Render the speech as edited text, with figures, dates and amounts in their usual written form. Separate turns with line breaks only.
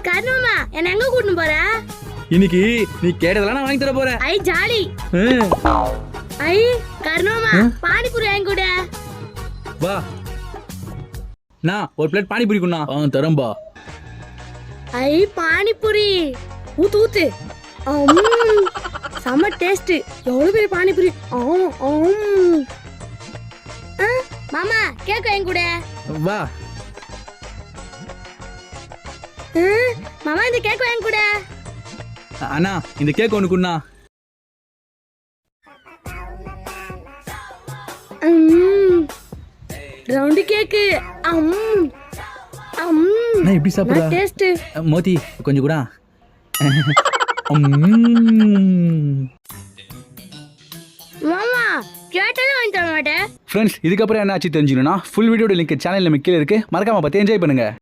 கர்ணமா என்ன எங்க கூட்டிட்டு போற?
இன்னைக்கு நீ கேட்டதெல்லாம் நான் வாங்கி தர போறேன்.
ஐ ஜாலி. ஐ கர்ணமா பானிபூரி வாங்கி கொடு.
வா நான் ஒரு பிளேட் பானிபூரி குண்ணா. தரம்பா.
ஐ பானிபூரி ஊத்து. செம்ம டேஸ்ட். எவ்வளவு பெரிய பானிபூரி. மாமா கேக் வாங்கி கொடு.
வா
மாமா இந்த கேக் வாங்கி கொடு.
அண்ணா இந்த கேக் ஒன்று குண்ணா.
ரவுண்ட் கேக்கு.
நான் எப்படி சாப்பிடுற?
டேஸ்ட்.
மோதி கொஞ்சம் கூட.
மாமா கேட்டதே வாங்கி தர மாட்டேன்.
ஃப்ரெண்ட்ஸ் இதுக்கப்புறம் என்ன ஆச்சு தெரிஞ்சுக்கணும்னா ஃபுல் வீடியோட லிங்க் சேனல்ல கீழே இருக்கு. மறக்காம பார்த்து என்ஜாய் பண்ணுங்க.